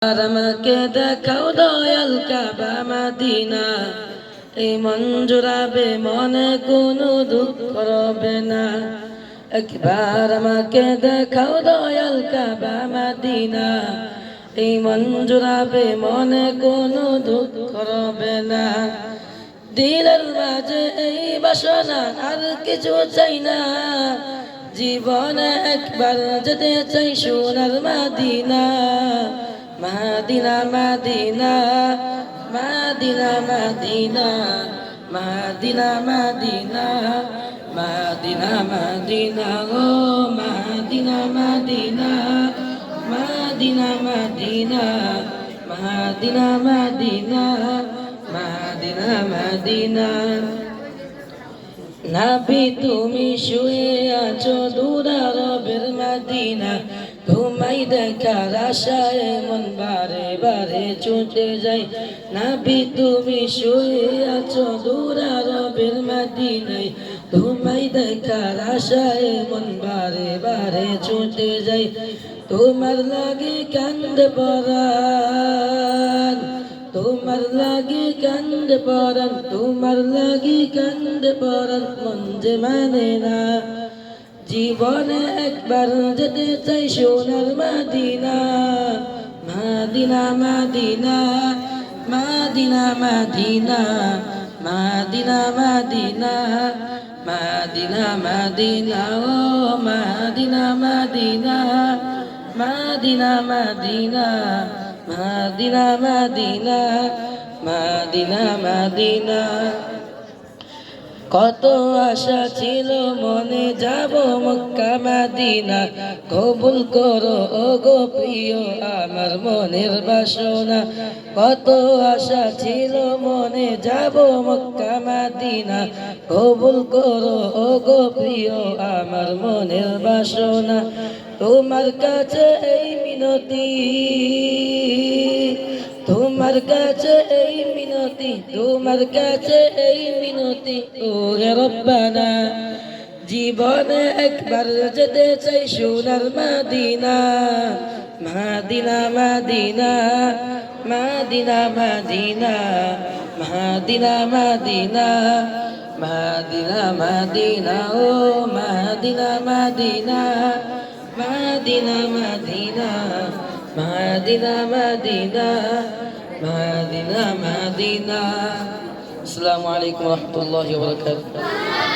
আর আমাকে দেখাও দয়াল কাবা মদিনা, এই মন জুড়াবে মনে কোনো দুঃখ রবে না। একবার আমাকে দেখাও দয়াল কাবা মদিনা, এই মন জুড়াবে মনে কোনো দুঃখ রবে না। দিলের মাঝে এই বাসনা আর কিছু চাই না, জীবনে একবার যেতে চাই সোনার Medina. Medina Medina Medina Medina Medina Medina Medina Medina ও Medina Medina Medina Medina Medina Medina Medina Medina. নাবি তুমি শুয়ে আছো দূরারবের মদিনা, ঘুমাই দেখার আশায় মন বারে বারে ছুটে যাই। নাবি তুমি শুয়ে আছো দূরারবের মদিনায়, ঘুমাই দেখার আশায় মন বারে বারে ছুটে যাই। তোমার লাগে কান্দে পরাণ, তোমার লাগি কান্দে পরাণ, তোমার লাগি কান্দে পরাণ, মন যে মানে না। জীবনে একবার যেতে চাই সোনার Medina. Medina Medina Medina Medina Medina Medina Medina Medina ও Medina Medina Medina Medina Medina Medina Medina Medina. কত আশা ছিল মনে যাব মক্কা মদিনা, কবুল করো ও গো প্রিয় আমার মনের বাসনা। কত আশা ছিল মনে যাব মক্কা মদিনা, কবুল করো ও গো প্রিয় আমার মনের বাসনা। তোমার কাছে এই মিনতি, তোমার কাছে এই মিনতি, তোমার কাছে এই মিনতি ও হে রব্বানা। জীবনে একবার যেতে চাই সোনার Medina. Medina Medina Medina Medina Medina Medina Medina Medina ও Medina Medina Medina Medina Medina Medina Medina Medina. আসসালামু আলাইকুম ওয়া রাহমাতুল্লাহি ওয়া বারাকাতুহু।